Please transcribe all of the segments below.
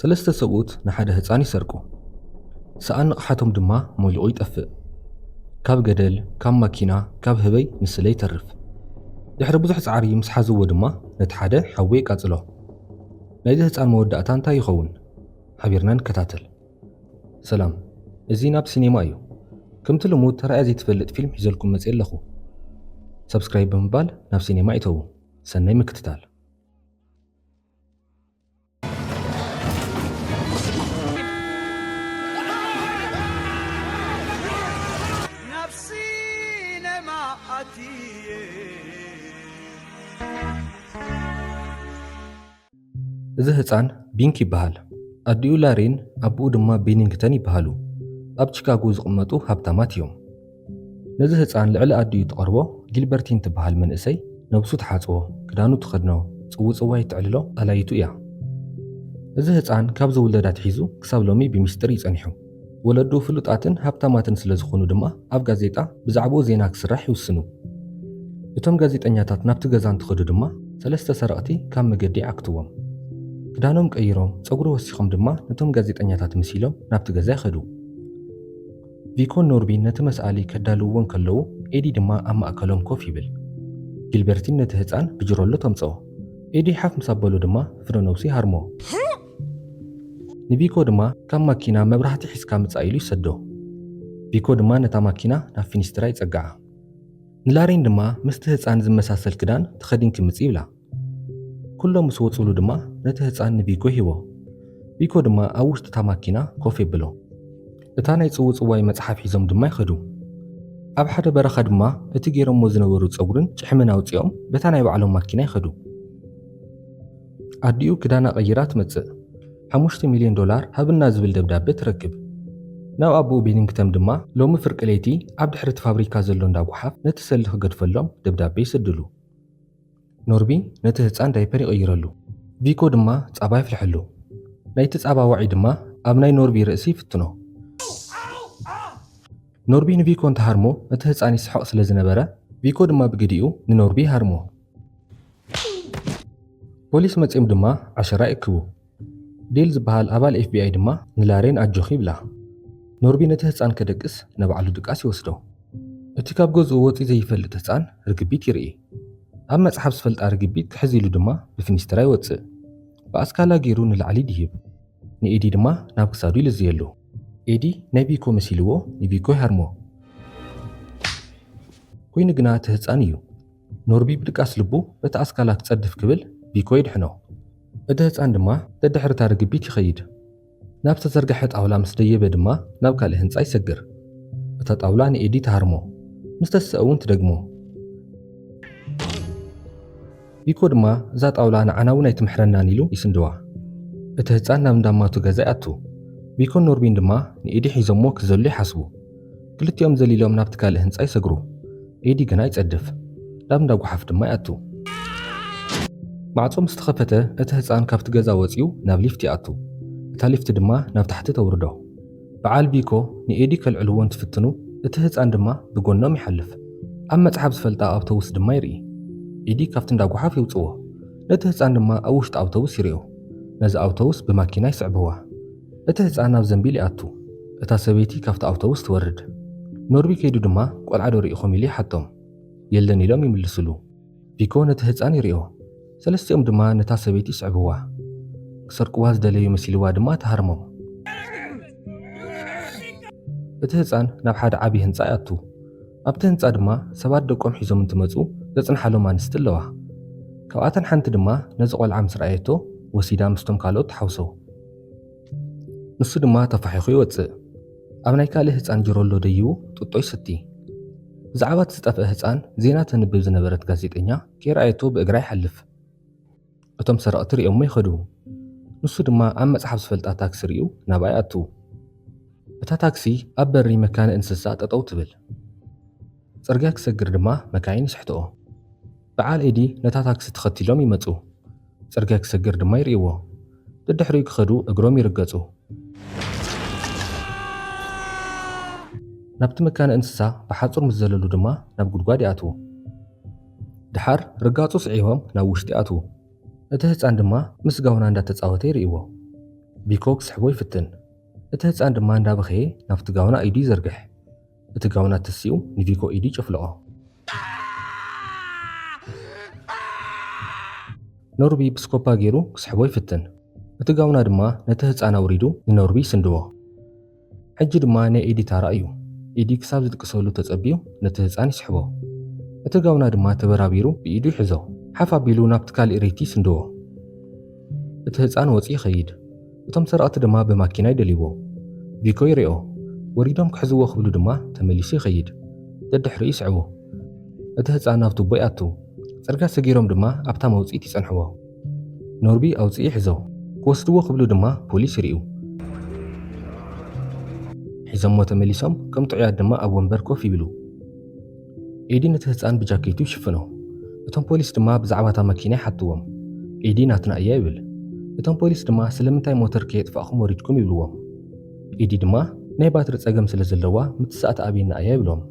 ሰለስተ ሰብኡት ንሓደ ህፃን ይሰርቁ። ሰኣን ንቕሓቶም ድማ መሊኡ ይጠፍእ። ካብ ገደል፣ ካብ ማኪና፣ ካብ ህበይ ምስለ ይተርፍ። ድሕሪ ብዙሕ ፃዕሪ ምስ ሓዝዎ ድማ ነቲ ሓደ ሓዊ ይቃፅሎ። ናይዚ ህፃን መወዳእታ እንታይ ይኸውን? ሓቢርና ንከታተል። ሰላም፣ እዚ ናብ ሲኔማ እዩ። ከምቲ ልሙድ ተራእያ ዘይትፈልጥ ፊልም ሒዘልኩም መፅእ ኣለኹ። ሰብስክራይብ ብምባል ናብ ሲኔማ ይተዉ። ሰናይ ምክትታል። እዚ ህፃን ቢንክ ይበሃል። ኣዲኡ ላሬን ኣቦኡ ድማ ቤኒንግተን ይበሃሉ። ኣብ ቺካጎ ዝቕመጡ ሃብታማት እዮም። ነዚ ህፃን ልዕሊ ኣዲኡ ተቐርቦ ጊልበርቲን ትበሃል መንእሰይ ነብሱ ተሓፅቦ፣ ክዳኑ ትኸድኖ፣ ፅውፅዋይ ትዕልሎ ጣላይቱ እያ። እዚ ህፃን ካብ ዘውለዳ ትሒዙ ክሳብ ሎሚ ብምስጢር ይጸኒሑ። ወለዱ ፍሉጣትን ሃብታማትን ስለ ዝኾኑ ድማ ኣብ ጋዜጣ ብዛዕባኡ ዜና ክስራሕ ይውስኑ። እቶም ጋዜጠኛታት ናብቲ ገዛ እንትኸዱ ድማ ሰለስተ ሰረቕቲ ካብ መገዲ ዓክትዎም። ክዳኖም ቀይሮም ፀጉሪ ወሲኾም ድማ ነቶም ጋዜጠኛታት መሲሎም ናብቲ ገዛ ይኸዱ። ቪኮን ኖርቢን ነቲ መስኣሊ ከዳልውዎን ከለዉ ኤዲ ድማ ኣብ ማእከሎም ኮፍ ይብል። ጊልበርቲን ነቲ ህፃን ብጅሮሎ ተምፅኦ። ኤዲ ሓፍ ምስ ኣበሉ ድማ ፍረ ነብሱ ይሃርሞ። ንቪኮ ድማ ካብ ማኪና መብራህቲ ሒዝካ ምፃእ ኢሉ ይሰዶ። ቪኮ ድማ ነታ ማኪና ናብ ፊኒስትራ ይፀግዓ። ንላሬን ድማ ምስቲ ህፃን ዝመሳሰል ክዳን ተኸዲንክ ምፅ ይብላ። ኩሎም ምስ ወፅሉ ድማ ነቲ ህፃን ንቪኮ ሂቦ። ቪኮ ድማ ኣብ ውሽጢ እታ ማኪና ኮፍ የብሎ። እታ ናይ ፅውፅዋይ መፅሓፍ ሒዞም ድማ ይኸዱ። ኣብ ሓደ በረኻ ድማ እቲ ገይሮሞ ዝነበሩ ፀጉርን ጭሕምን ኣውፂኦም በታ ናይ ባዕሎም ማኪና ይኸዱ። ኣዲኡ ክዳና ቀይራ ትመፅእ። $5 ሚልዮን ሃብና ዝብል ደብዳቤ ትረክብ። ናብ ኣቦኡ ቤኒንግተን ድማ ሎሚ ፍርቂ ለይቲ ኣብ ድሕሪት ፋብሪካ ዘሎ እንዳጓሓፍ ነቲ ሰሊ ክገድፈሎም ደብዳቤ ይስድሉ። ኖርቢ ነቲ ህፃን ዳይፐር ይቐይረሉ። ቪኮ ድማ ፃባ ይፍልሐሉ። ናይቲ ፃባ ዋዒ ድማ ኣብ ናይ ኖርቢ ርእሲ ይፍትኖ። ኖርቢ ንቪኮ እንተሃርሞ እቲ ህፃን ይስሐቕ ስለ ዝነበረ ቪኮ ድማ ብግዲኡ ንኖርቢ ይሃርሞ። ፖሊስ መፂኦም ድማ ዓሸራ ይእክቡ። ዴል ዝበሃል ኣባል FBI ድማ ንላሬን ኣጆኺ ይብላ። ኖርቢ ነቲ ህፃን ከደቅስ ነባዕሉ ድቃስ ይወስዶ። እቲ ካብ ገዝኡ ወፂኡ ዘይፈልጥ ህፃን ርግቢት ይርኢ። ኣብ መጽሓፍ ዝፈልጣ ርግቢት ክሕዝ ኢሉ ድማ ብፊኒስትራ ይወፅእ። ብኣስካላ ገይሩ ንላዕሊ ድሂብ። ንኤዲ ድማ ናብ ክሳዱ ይልዝየሉ። ኤዲ ናይ ቪኮ መሲልዎ ንቪኮ ይሃርሞ። ኮይኑ ግና እቲ ህፃን እዩ። ኖርቢ ብድቃስ ልቡ በቲ ኣስካላ ክጸድፍ ክብል ቪኮ ይድሕኖ። እቲ ህፃን ድማ ደድሕርታ ርግቢት ይኸይድ። ናብ ዝተዘርግሐ ጣውላ ምስ ደየበ ድማ ናብ ካልእ ህንፃ ይሰግር። እታ ጣውላ ንኤዲ ተሃርሞ፣ ምስ ተስአ እውን ትደግሞ። ቪኮ ድማ እዛ ጣውላ ንዓና እውን ኣይትምሕረናን ኢሉ ይስንድዋ። እቲ ህፃን ናብ እንዳማቱ ገዛ ይኣቱ። ቪኮን ኖርቢን ድማ ንኤዲ ሒዞሞ ክዘሉ ይሓስቡ። ክልቲኦም ዘሊሎም ናብቲ ካልእ ህንፃ ይሰግሩ። ኤዲ ግና ይጸድፍ። ናብ እንዳጓሓፍ ድማ ይኣቱ። ማዕጾ ምስ ተኸፈተ እቲ ህፃን ካብቲ ገዛ ወፂኡ ናብ ሊፍት ይኣቱ። እታ ሊፍት ድማ ናብ ታሕቲ ተውርዶ። በዓል ቪኮ ንኤዲ ከልዕልዎ እንትፍትኑ እቲ ህፃን ድማ ብጎኖም ይሓልፍ። ኣብ መጽሓፍ ዝፈልጣ ኣውቶቡስ ድማ ይርኢ። ኤዲ ካብቲ እንዳጓሓፍ ይውፅዎ። ነቲ ህፃን ድማ ኣብ ውሽጢ ኣውቶቡስ ይሪኦ። ነዚ ኣውቶቡስ ብማኪና ይስዕብዋ። እቲ ህፃን ናብ ዘንቢል ይኣቱ። እታ ሰበይቲ ካብቲ ኣውቶቡስ ትወርድ። ኖርቢ ከይዱ ድማ ቆልዓ ዶ ሪኢኹም ኢሉ ይሓቶም። የለን ኢሎም ይምልስሉ። ቪኮ ነቲ ህፃን ይሪኦ። ሰለስቲኦም ድማ ነታ ሰበይቲ ይስዕብዋ። ክሰርቅዋ ዝደለዩ መሲልዋ ድማ ተሃርሞም። እቲ ህፃን ናብ ሓደ ዓብዪ ህንፃ ይኣቱ። ኣብቲ ህንፃ ድማ ሰባት ደቆም ሒዞም እንትመፁ ዘፅንሓሎም ኣንስቲ ኣለዋ። ካብኣተን ሓንቲ ድማ ነዚ ቆልዓ ምስ ረኣየቶ ወሲዳ ምስቶም ካልኦት ተሓውሶ። ንሱ ድማ ተፋሒኹ ይወፅእ። ኣብ ናይ ካልእ ህፃን ጅሮሎ ደይቡ ጥጦ ይሰቲ። ብዛዕባ እቲ ዝጠፍአ ህፃን ዜና ተንብብ ዝነበረት ጋዜጠኛ ከይረኣየቶ ብእግራ ይሓልፍ። እቶም ሰረቕቲ ሪኦሞ ይኸዱ። ንሱ ድማ ኣብ መጽሓፍ ዝፈልጣ ታክሲ ሪኡ ናብኣ ይኣቱ። እታ ታክሲ ኣብ በሪ መካነ እንስሳ ጠጠው ትብል። ጽርግያ ክሰግር ድማ መካይን ይስሕትኦ። በዓል ኤዲ ነታ ታክሲ ተኸቲሎም ይመፁ። ጽርግያ ክሰግር ድማ ይርእይዎ። ደድሕሪኡ ክኸዱ እግሮም ይርገጹ። ናብቲ መካነ እንስሳ ብሓጹር ምስ ዘለሉ ድማ ናብ ጉድጓድ ይኣትዉ። ድሓር ርጋፁ ስዒቦም ናብ ውሽጢ ይኣትዉ። እቲ ህፃን ድማ ምስ ጋውና እንዳተፃወተ ይርእይዎ። ቪኮ ክስሕቦ ይፍትን እቲ ህፃን ድማ እንዳበኸየ ናብቲ ጋውና ኢዱ ይዘርግሕ እቲ ጋውና ተሲኡ ንቪኮ ኢዱ ይጭፍልቆ ኖርቢ ብስኮፓ ገይሩ ክስሕቦ ይፍትን እቲ ጋውና ድማ ነቲ ህፃን አውሪዱ ንኖርቢ ይስንድዎ ሕጂ ድማ ናይ ኤዲ ታራ እዩ ኤዲ ክሳብ ዝድቅሰሉ ተጸቢዩ ነቲ ህፃን ይስሕቦ እቲ ጋውና ድማ ተበራቢሩ ብኢዱ ይሕዞ ሓፍ ኣቢሉ ናብቲ ካልእ ሬቲ ይስንድዎ እቲ ህፃን ወፂ ይኸይድ እቶም ሰረቕቲ ድማ ብማኪና ይደልይዎ ቪኮ ይሪኦ ወሪዶም ክሕዝዎ ክብሉ ድማ ተመሊሱ ይኸይድ ደድሕሪኡ ይስዕቡ እቲ ህፃን ናብ ቱቦ ይኣቱ ጽርግያ ሰጊሮም ድማ ኣብታ መውፂት ይጸንሕዎ ኖርቢ ኣውፅኡ ይሕዞ ክወስድዎ ክብሉ ድማ ፖሊስ ይርዩ ሒዞምዎ ተመሊሶም ከም ጥዑያት ድማ ኣብ ወንበር ኮፍ ይብሉ ኤዲ ነቲ ህፃን ብጃኬቱ ይሽፍኖ እቶም ፖሊስ ድማ ብዛዕባ እታ መኪና ይሓትዎም ኤዲ ናትና እያ ይብል እቶም ፖሊስ ድማ ስለምንታይ ሞተር ከየጥፋእኹም ወሪድኩም ይብልዎም ኤዲ ድማ ናይ ባትሪ ፀገም ስለ ዘለዋ ምትሳእቲ ኣብየና እያ ይብሎም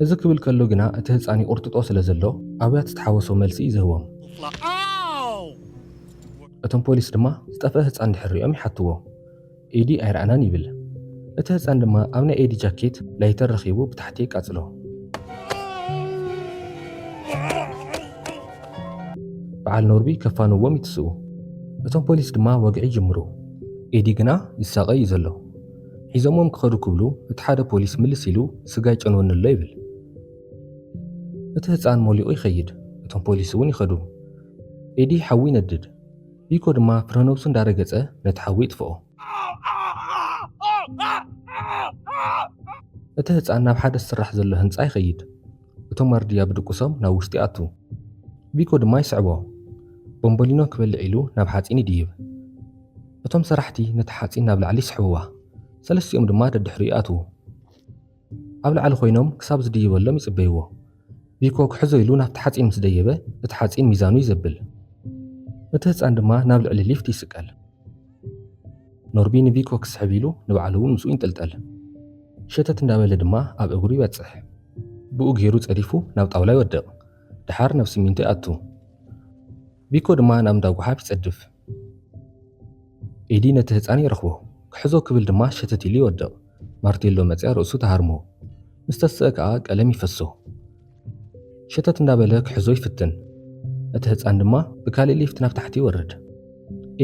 እዚ ክብል ከሎ ግና እቲ ህፃን ይቁርጥጦ ስለ ዘሎ ኣብያት ዝተሓወሶ መልሲ ይዝህቦም እቶም ፖሊስ ድማ ዝጠፍአ ህፃን ድሕሪኦም ይሓትዎ ኤዲ ኣይረኣናን ይብል እቲ ህፃን ድማ ኣብ ናይ ኤዲ ጃኬት ላይተር ረኺቡ ብታሕቲ ይቃጽሎ በዓል ኖርቢ ከፋንዎም ይትስኡ እቶም ፖሊስ ድማ ወግዒ ይጅምሩ ኤዲ ግና ይሳቀ እዩ ዘሎ ሒዞምዎም ክኸዱ ክብሉ እቲ ሓደ ፖሊስ ምልስ ኢሉ ስጋ ይጨንወንሎ ይብል እቲ ህፃን ሞሊቑ ይኸይድ እቶም ፖሊስ እውን ይኸዱ ኤዲ ሓዊ ይነድድ ቪኮ ድማ ፍረነብሱ እንዳረገጸ ነቲ ሓዊ ይጥፍኦ እቲ ህፃን ናብ ሓደ ስራሕ ዘሎ ህንፃ ይኸይድ እቶም ዋርድያ ብድቁሶም ናብ ውሽጢ ኣቱ ቪኮ ድማ ይስዕቦ ቦምቦሊኖ ክበልዕ ኢሉ ናብ ሓፂን ይድይብ እቶም ሰራሕቲ ነቲ ሓፂን ናብ ላዕሊ ይስሕብዋ ሰለስቲኦም ድማ ደድሕሪኡ ኣትዉ ኣብ ላዕሊ ኮይኖም ክሳብ ዝድይበሎም ይጽበይዎ ቪኮ ክሕዞ ኢሉ ናብቲ ሓፂን ምስ ደየበ እቲ ሓፂን ሚዛኑ ይዘብል እቲ ህፃን ድማ ናብ ልዕሊ ሊፍት ይስቀል ኖርቢ ንቪኮ ክስሕብ ኢሉ ንባዕሉ እውን ምስኡ ይንጠልጠል ሸተት እንዳበለ ድማ ኣብ እግሩ ይበጽሕ ብኡ ገይሩ ጸዲፉ ናብ ጣውላ ይወድቕ ድሓር ናብ ሲሚንቶ ይኣቱ ቪኮ ድማ ናብ እንዳ ጓሓፍ ይጸድፍ ኤዲ ነቲ ህፃን ይረኽቦ ክሕዞ ክብል ድማ ሸተት ኢሉ ይወድቕ ማርቴሎ መፅያ ርእሱ ተሃርሞ ምስ ተስአ ከዓ ቀለም ይፈሶ ሸተት እንዳበለ ክሕዞ ይፍትን እቲ ህፃን ድማ ብካልእ ሊፍት ናብ ታሕቲ ይወርድ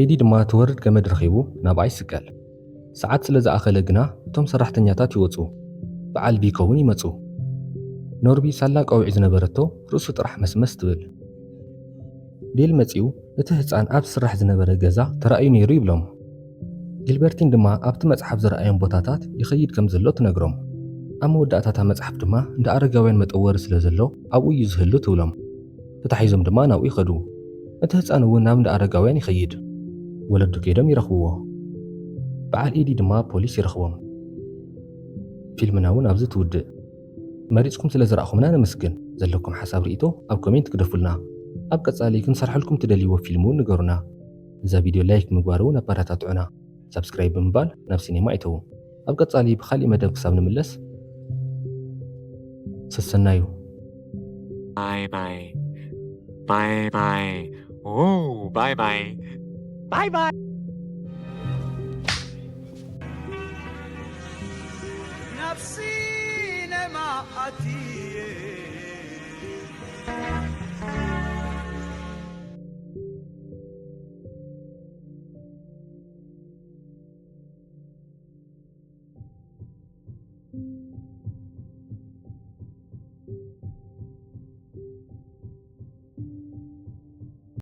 ኤዲ ድማ ትወርድ ገመድ ረኺቡ ናብኣ ይስቀል ሰዓት ስለ ዝኣኸለ ግና እቶም ሰራሕተኛታት ይወፁ በዓል ቪኮ እውን ይመፁ ኖርቢ ሳላ ቀውዒ ዝነበረቶ ርእሱ ጥራሕ መስመስ ትብል ዴል መፂኡ እቲ ህፃን ኣብ ስራሕ ዝነበረ ገዛ ተራእዩ ነይሩ ይብሎም ጊልበርቲን ድማ ኣብቲ መጽሓፍ ዝረኣዮም ቦታታት ይኸይድ ከም ዘሎ ትነግሮም ኣብ መወዳእታታ መጽሓፍ ድማ እንደ ኣረጋውያን መጠወሪ ስለ ዘሎ ኣብኡ እዩ ዝህሉ ትብሎም ተታሒዞም ድማ ናብኡ ይኸዱ እቲ ህፃን እውን ናብ እንደ ኣረጋውያን ይኸይድ ወለዱ ከይዶም ይረኽብዎ በዓል ኤዲ ድማ ፖሊስ ይረኽቦም ፊልምና እውን ኣብዚ ትውድእ መሪፅኩም ስለ ዝረኣኹምና ነመስግን ዘለኩም ሓሳብ ርእቶ ኣብ ኮሜንት ክደፉልና ኣብ ቀጻሊ ክንሰርሐልኩም ትደልይዎ ፊልም እውን ንገሩና እዛ ቪድዮ ላይክ ምግባር እውን ኣበረታትዑና ሰብስክራይብ ብምባል ናብ ሲኔማ ይተዉ ኣብ ቀጻሊ ብኻሊእ መደብ ክሳብ ንምለስ ሰሰናዩ ባይ ባይ ባይ ባይ ኦ ባይ ባይ ባይ ባይ نفسي نمعتي